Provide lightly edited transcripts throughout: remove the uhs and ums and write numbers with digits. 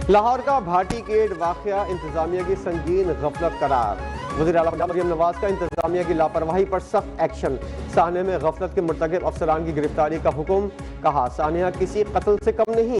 लाहौर का भाटी गेट वाकया इंतजामिया की संगीन गफलत करार। वज़ीर आला पंजाब मरियम नवाज का इंतजामिया की लापरवाही पर सख्त एक्शन। सानिया में गफलत के मुर्तकिब अफसरान की गिरफ्तारी का हुक्म। कहा सानिया किसी कत्ल से कम नहीं।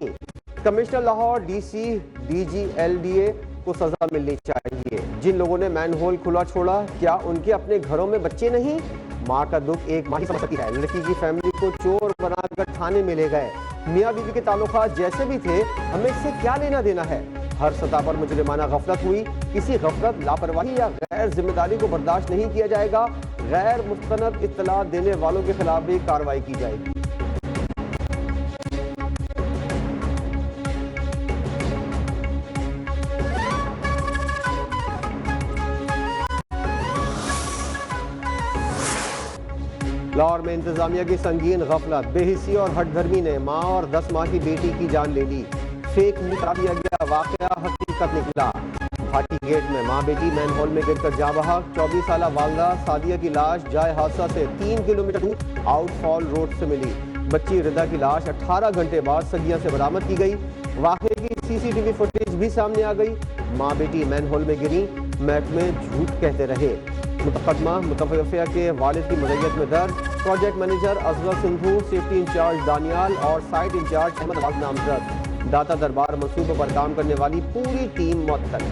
Commissioner Lahore DC DG LDA को सजा मिलनी चाहिए। जिन लोगों ने मैन होल खुला छोड़ा, क्या उनके अपने घरों में बच्चे नहीं? माँ का दुख एक माँ ही समझ सकती है। लड़की की फैमिली को चोर बनाकर थाने में ले गए। मियाँ बीवी के ताल्लुकात जैसे भी थे, हमें इससे क्या लेना देना है? हर सतह पर मुजरिमाना गफलत हुई। किसी गफलत, लापरवाही या गैर जिम्मेदारी को बर्दाश्त नहीं किया जाएगा। गैर मुस्तनद इत्तला देने वालों के खिलाफ भी कार्रवाई की जाएगी। लाहौर में इंतजामिया की संगीन गफलत। बेहिसी और हठधर्मी ने माँ और 10 माह की बेटी की जान ले ली। फेक न्यूज करा दिया गया, वाकया हकीकत निकला। भाटी गेट में माँ बेटी मैन होल में गिरकर जाँ बहक। 24 साल वालदा सादिया की लाश जाए हादसा से 3 किलोमीटर दूर आउटफॉल रोड से मिली। बच्ची रिदा की लाश 18 घंटे बाद सगिया से बरामद की गई। वाकये की CCTV फुटेज भी सामने आ गई। माँ बेटी मैन होल में गिरी, महकमे झूठ कहते रहे। मुकदमा मुतवफ़िया के वालिद की मज़य्यत में दर्ज। Project manager Asghar Sindhu, safety in charge Daniyal और साइट इंचार्ज अहमद अब्बास नामजद। दाता दरबार मंसूबे पर काम करने वाली पूरी टीम मुअत्तल।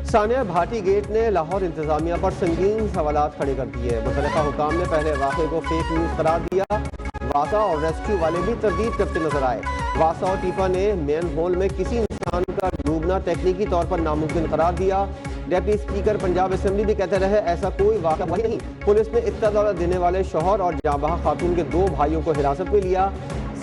सानिया भाटी गेट ने लाहौर इंतजामिया पर संगीन सवालात खड़े कर दिए। मुतल्लिका हुकाम ने पहले वाक़े को फेक न्यूज़ करार दिया। वासा और रेस्क्यू वाले भी तरदीद करते नजर आए। वासा और टीपा ने मैन होल में किसी इंसान का डूबना तकनीकी तौर पर नामुमकिन करार दिया। डेप्टी स्पीकर पंजाब असेंबली भी कहते रहे ऐसा कोई वाक़या हुआ नहीं। पुलिस ने इत्तला देने वाले शौहर और जांबाहा खातून के 2 भाइयों को हिरासत में लिया।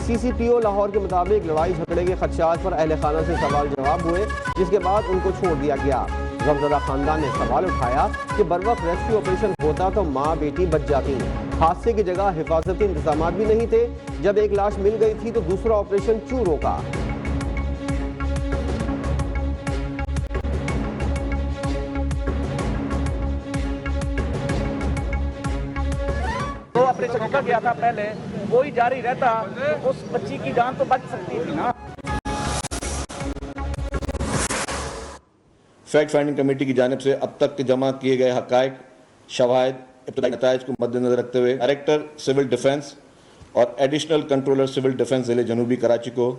CCPO लाहौर के मुताबिक लड़ाई झगड़े के खदशात पर अहले खाना से सवाल जवाब हुए, जिसके बाद उनको छोड़ दिया गया। गमज़दा खानदान ने सवाल उठाया कि बरवक्त रेस्क्यू ऑपरेशन होता तो माँ बेटी बच जाती। हादसे की जगह हिफाजती इंतजाम भी नहीं थे। जब एक लाश मिल गई थी तो दूसरा ऑपरेशन क्यों रोका? तो ऑपरेशन रोका गया था पहले, वही जारी रहता तो उस बच्ची की जान तो बच सकती थी ना। फैक्ट फाइंडिंग कमेटी की जानिब से अब तक के जमा किए गए हकायक, शवाहिद, इब्तदाई नताइज को मद्देनजर रखते हुए डायरेक्टर सिविल डिफेंस और एडिशनल कंट्रोलर सिविल डिफेंस जिले जनूबी कराची को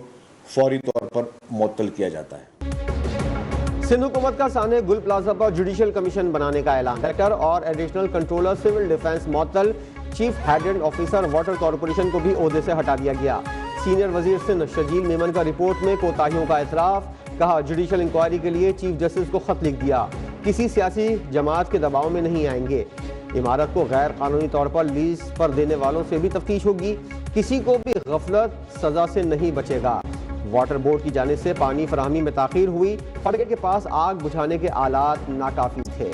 फौरी तौर पर मुअत्तल किया जाता है। सिंध हुकूमत का साने गुल प्लाजा पर जुडिशल कमीशन बनाने का ऐलान। डायरेक्टर और एडिशनल कंट्रोलर सिविल डिफेंस मुअत्तल। चीफ हेडेंट ऑफिसर वाटर कॉरपोरेशन को भी ओहदे से हटा दिया गया। सीनियर वजीर सिंध शजील मेमन का रिपोर्ट में कोताहियों का एतराफ। कहा जुडिशल इंक्वायरी के लिए चीफ जस्टिस को खत लिख दिया। किसी सियासी जमात के दबाव में नहीं आएंगे। इमारत को गैर कानूनी तौर पर लीज पर देने वालों से भी तफ्तीश होगी। किसी को भी गफलत सजा से नहीं बचेगा। वाटर बोर्ड की जानिब से पानी फराहमी में ताखीर हुई। फाटक के पास आग बुझाने के आलात नाकाफी थे।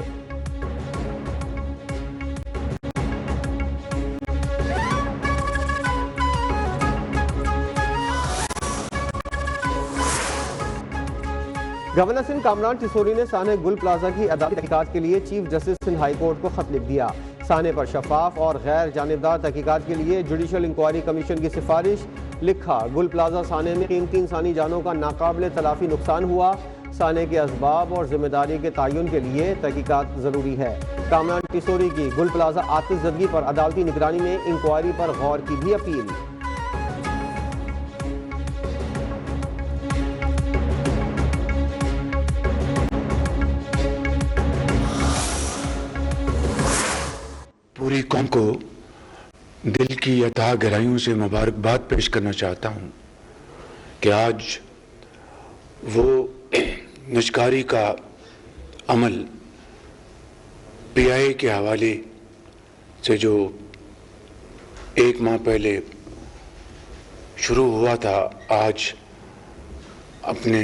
गवर्नर सिंध कामरान टिसोरी ने साने गुल प्लाजा की अदालती तहकीकात के लिए chief justice Sindh high court को खत लिख दिया। साने पर शफाफ और गैर जानिबदार तहकीकात के लिए जुडिशल इंक्वायरी कमीशन की सिफारिश। लिखा, गुल प्लाजा साने में कीमती इंसानी जानों का नाकाबिल तलाफी नुकसान हुआ। साने के असबाब और जिम्मेदारी के तयन के लिए तहकीकात जरूरी है। कामरान टिसोरी की गुल प्लाजा आतिश ज़दगी पर अदालती निगरानी में इंक्वायरी पर गौर की भी अपील। पूरी कौम को दिल की अथाह गहराइयों से मुबारकबाद पेश करना चाहता हूँ कि आज वो निष्कारी का अमल PI के हवाले से जो 1 माह पहले शुरू हुआ था, आज अपने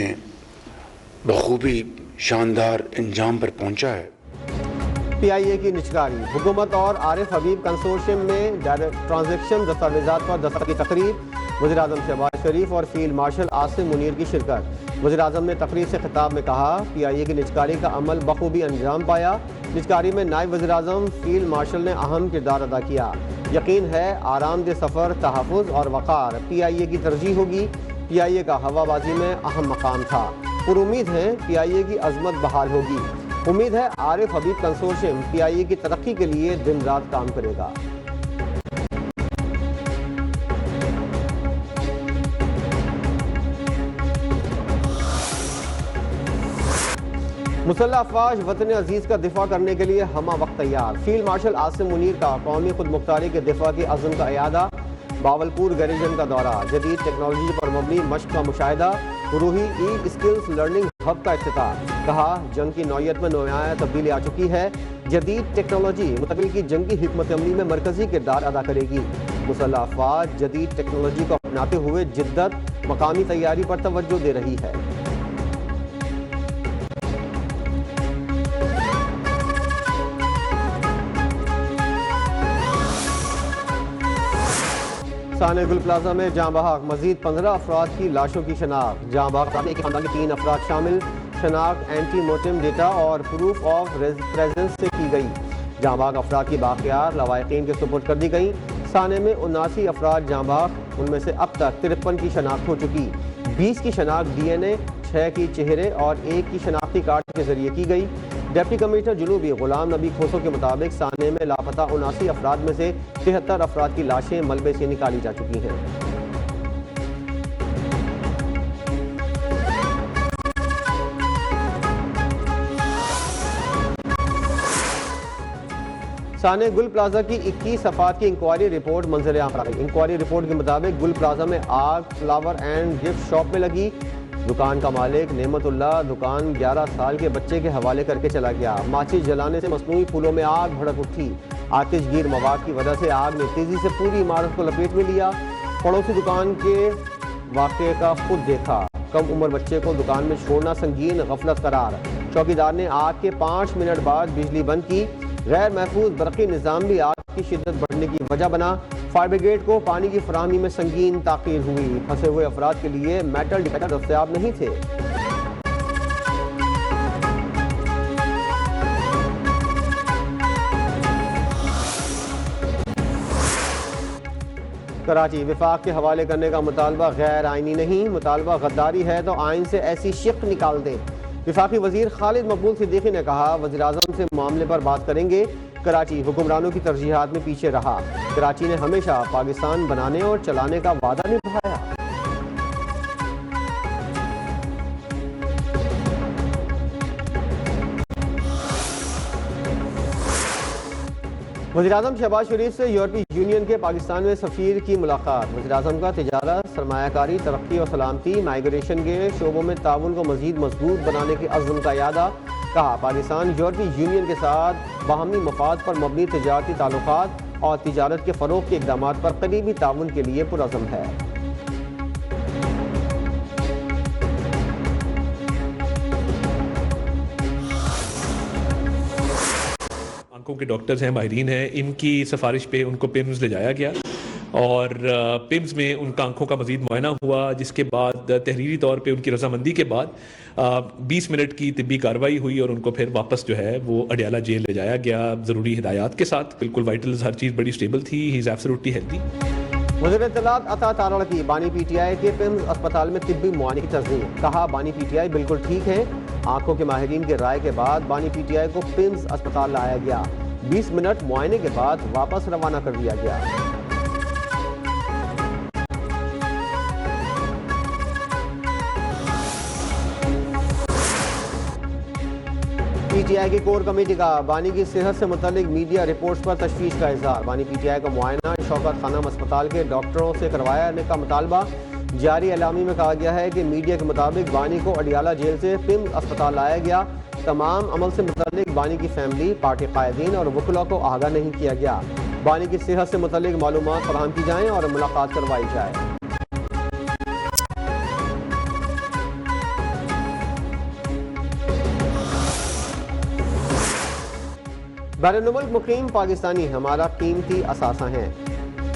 बखूबी शानदार इंजाम पर पहुँचा है। PIA की निचकारी। हुकूमत और आरिफ हबीब कंसोर्शियम में ट्रांजेक्शन दस्तावेजात पर दस्तखत की तकरीब। वज़ीर आज़म शहबाज शरीफ और फील्ड मार्शल आसिम मुनीर की शिरकत। वज़ीर-ए-आज़म ने तकरीर से खिताब में कहा, PIA की निजकारी का अमल बखूबी अंजाम पाया। निजकारी में नायब वज़ीर-ए-आज़म फील्ड मार्शल ने अहम किरदार अदा किया। यकीन है आरामदेह सफ़र, तहफ़्फ़ुज़ और वक़ार PIA की तरजीह होगी। PIA का हवाबाजी में अहम मकाम था। पुरुम्मीद है PIA की अज़मत बहाल होगी। उम्मीद है आरिफ हबीब कंसोर्शियम PIA की तरक्की के लिए दिन रात काम करेगा। मुसल्लह अफवाज वतन अजीज़ का दिफा करने के लिए हमा वक्त तैयार। फील्ड मार्शल आसिम मुनीर का कौमी खुद मुख्तारी के दिफा के अज़्म का इयादा। बावलपुर गैरिजन का दौरा। जदीद टेक्नोलॉजी पर मबनी मश्क का मुशाहिदा। रूही ई स्किल्स लर्निंग हब का इफ्तिताह। कहा, जंग की नौयत में नुमाया तब्दीली आ चुकी है। जदीद टेक्नोलॉजी मुस्तक़बिल की जंगी हिकमत अमली में मरकजी किरदार अदा करेगी। मुसल्लह अफवाज जदीद टेक्नोलॉजी को अपनाते हुए जिद्दत मकामी तैयारी पर तवज्जो दे रही है। साने गुल प्लाजा में जहाँ बहक मजीद 15 अफराद की लाशों की शनाख्त। जहाँ बहक एक खानदान के 3 अफराद शामिल। शनाख्त एंटी मोर्टम डेटा और प्रूफ ऑफ प्रेजेंस से की गई। जहाँ बहक अफराद की बाक़ियात लवाहिकीन के सुपुर्द कर दी गई। साने में 79 अफराद जहाँ बहक, उनमें से अब तक 53 की शनाख्त हो चुकी। 20 की शनाख्त DNA, 6 की चेहरे और 1 की शनाख्ती कार्ड के जरिए की गई। डिप्टी कमिश्नर जुनूबी गुलाम नबी खोसो के मुताबिक साने में लापता 79 अफराद में से 73 अफराद की लाशें मलबे से निकाली जा चुकी हैं। साने गुल प्लाजा की 21 अफराद की इंक्वायरी रिपोर्ट मंजर आम आ गई। इंक्वायरी रिपोर्ट के मुताबिक गुल प्लाजा में आग फ्लावर एंड गिफ्ट शॉप में लगी। दुकान का मालिक नेमतुल्ला दुकान 11 साल के बच्चे के हवाले करके चला गया। माचिस जलाने से मसनूई फूलों में आग भड़क उठी। आतिशगीर मवाद की वजह से आग ने तेजी से पूरी इमारत को लपेट में लिया। पड़ोसी दुकान के वाक़े का खुद देखा। कम उम्र बच्चे को दुकान में छोड़ना संगीन गफलत करार। चौकीदार ने आग के 5 मिनट बाद बिजली बंद की। गैर महफूज बरक़ी निज़ाम भी आग की शिद्दत बढ़ने की वजह बना। फायर ब्रिगेड को पानी की फराहमी में संगीन ताख़ीर हुई। फंसे हुए अफराद के लिए मेटल डिटेक्टर दस्तयाब नहीं थे। कराची विफाक के हवाले करने का मुतालबा गैर आइनी नहीं। मुतालबा गद्दारी है तो आइन से ऐसी शिक निकाल दें। विफाकी वजीर खालिद मकबूल सिद्दीकी ने कहा, वज़ीर-ए-आज़म से मामले पर बात करेंगे। कराची हुक्मरानों की तरजीहात में पीछे रहा। कराची ने हमेशा पाकिस्तान बनाने और चलाने का वादा निभाया। वज़ीर-ए-आज़म शहबाज शरीफ से यूरोपीय यूनियन के पाकिस्तान में सफ़ीर की मुलाकात। वज़ीर-ए-आज़म का तिजारत, सरमायाकारी, तरक्की और सलामती, माइग्रेशन के शोबों में ताउन को मज़ीद मजबूत बनाने के अज़्म का यादा। कहा, पाकिस्तान यूरोपीय यूनियन के साथ बाहमी मफाद पर मबनी तिजारती ताल्लुकात और तिजारत के फ़रोग़ के इक़दामात पर करीबी ताउन के लिए पुरअज़्म है। आंखों के डॉक्टर्स हैं, माहिरीन हैं, इनकी सिफारिश पे उनको पिम्स ले जाया गया और पिम्स में उनका आंखों का मजीद मुआयना हुआ, जिसके बाद तहरीरी तौर पे उनकी रजामंदी के बाद 20 मिनट की तिब्बी कार्रवाई हुई और उनको फिर वापस जो है वो अडियाला जेल ले जाया गया ज़रूरी हिदायत के साथ। बिल्कुल वाइटल्स हर चीज़ बड़ी स्टेबल थी। He is absolutely healthy. वज़ीर इत्तलात अता तारड़ की बानी PTI के पिम्स अस्पताल में तिब्बी मुआयने की तस्दीक। कहा, बानी PTI बिल्कुल ठीक है। आंखों के माहिरीन के राय के बाद बानी PTI को पिम्स अस्पताल लाया गया। 20 मिनट मुआयने के बाद वापस रवाना कर दिया गया। PTI की कोर कमेटी का बानी की सेहत से मुतालिक मीडिया रिपोर्ट्स पर तशवीश का इजहार। बानी PTI का मुआयना शौकत खानम अस्पताल के डॉक्टरों से करवाने का मुतालबा। जारी एलामी में कहा गया है कि मीडिया के मुताबिक बानी को अडियाला जेल से पिम्स अस्पताल लाया गया। तमाम अमल से मुतालिक बानी की फैमिली, पार्टी कायदीन और वकला को आगाह नहीं किया गया। बानी की सेहत से मुतालिक मालूमात फराहम की जाएँ और मुलाकात करवाई जाए। बैरून मुल्क मुकीम पाकिस्तानी हमारा कीमती असासा हैं।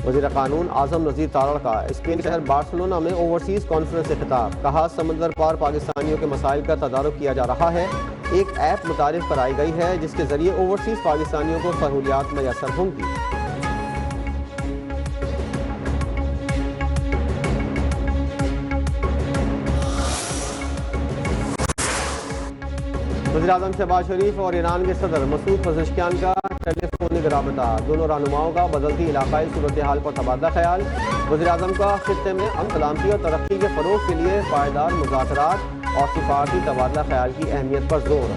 वज़ीर कानून आज़म नज़ीर तारड़ का स्पेन के शहर बार्सिलोना में ओवरसीज़ कॉन्फ्रेंस से खिताब। कहा, समंदर पार पाकिस्तानियों के मसाइल का तदारुक किया जा रहा है। एक ऐप मुतारिफ कराई गई है जिसके जरिए ओवरसीज़ पाकिस्तानियों को सहूलियात मैसर होंगी। वज़ीर-ए-आज़म शहबाज शरीफ और ईरान के सदर मसूद पज़ेश्कियान का टेलीफोनिक राबता। दोनों रहनुमाओं का बदलती इलाकाई सूरत हाल पर तबादला ख्याल। वज़ीर-ए-आज़म का खित्ते में अमन सलामती और तरक्की के फ़रोग़ के लिए पायदार मुज़ाकरात और सिफारती तबादला ख्याल की अहमियत पर जोर।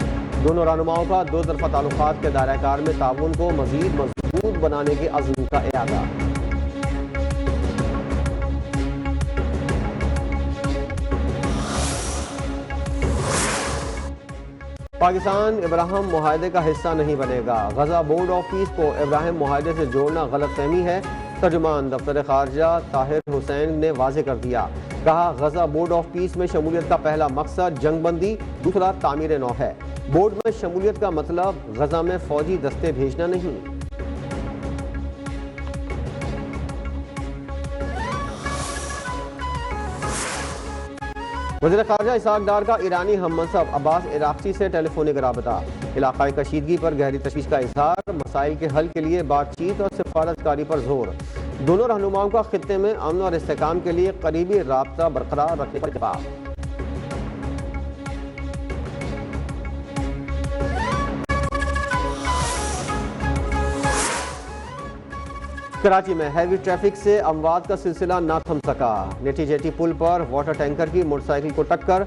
दोनों रहनुमाओं का दो तरफ़ा ताल्लुकात के दायरा-ए-कार में ताउन को मज़ीद मज़बूत बनाने के अज़्म का इरादा। पाकिस्तान इब्राहिम मुआहदे का हिस्सा नहीं बनेगा। गजा बोर्ड ऑफ पीस को इब्राहिम मुआहदे से जोड़ना गलतफहमी है। तर्जुमान दफ्तर खारजा ताहिर हुसैन ने वाज़ेह कर दिया। कहा, गजा बोर्ड ऑफ पीस में शमूलियत का पहला मकसद जंगबंदी, दूसरा तामीर नौ है। बोर्ड में शमूलियत का मतलब गजा में फौजी दस्ते भेजना नहीं। वज़ीर ख़ारजा इसहाक़ डार का ईरानी हममनसब अब्बास इराक़ची से टेलीफोनिक राबता। इलाक़ाई कशीदगी पर गहरी तशवीश का इज़हार। मसाइल के हल के लिए बातचीत और सिफारतकारी पर जोर। दोनों रहनुमाओं का खित्ते में अमन और इस्तेहकाम के लिए करीबी राब्ता बरकरार रखने पर इत्तेफ़ाक़। कराची में हैवी ट्रैफिक से अमवात का सिलसिला ना थम सका। नेटी जेटी पुल पर वाटर टैंकर की मोटरसाइकिल को टक्कर।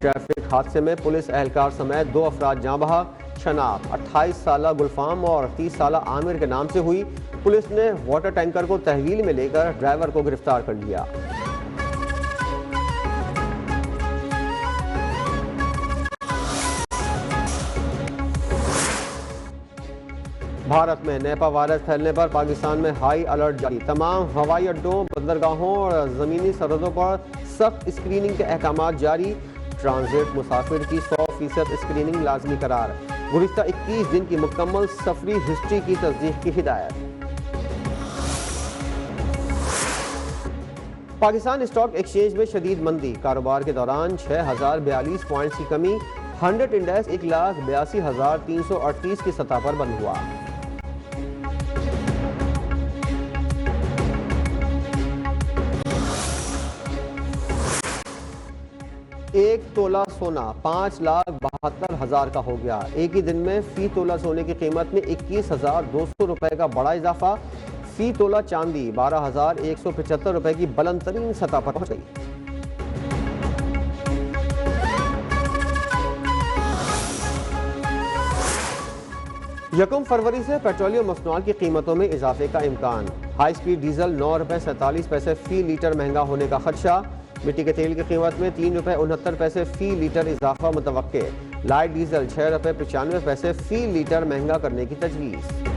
ट्रैफिक हादसे में पुलिस एहलकार समेत 2 अफराद जाँ बहक। शनाख्त 28 साला गुलफाम और 30 साला आमिर के नाम से हुई। पुलिस ने वाटर टैंकर को तहवील में लेकर ड्राइवर को गिरफ्तार कर लिया। भारत में नेपा वायरस फैलने पर पाकिस्तान में हाई अलर्ट जारी। तमाम हवाई अड्डों, बंदरगाहों और ज़मीनी सरहदों पर सख्त स्क्रीनिंग के अहकाम जारी। ट्रांजिट मुसाफिर की 100% स्क्रीनिंग लाजमी करार। गुज़िश्ता 21 दिन की मुकम्मल सफरी हिस्ट्री की तस्दीक की हिदायत। पाकिस्तान स्टॉक एक्सचेंज में शदीद मंदी। कारोबार के दौरान 6042 पॉइंट्स की कमी। 100 इंडेक्स 1,82,338 की सतह पर बंद हुआ। एक तोला सोना 5,72,000 का हो गया। एक ही दिन में फी तोला सोने की कीमत में 21,200 रुपए का बड़ा इजाफा। फी तोला चांदी 12,175 रुपए की बुलंद तरीन सतह पर पहुंच गई। यकम फरवरी से पेट्रोलियम मसनूआत की कीमतों में इजाफे का इम्कान। हाई स्पीड डीजल 9 रुपए 47 पैसे फी लीटर महंगा होने का खदशा। मिट्टी के तेल की कीमत में 3 रुपए 69 पैसे फी लीटर इजाफा मुतवक्के। लाइट डीजल 6 रुपए 95 पैसे फी लीटर महंगा करने की तजवीज़।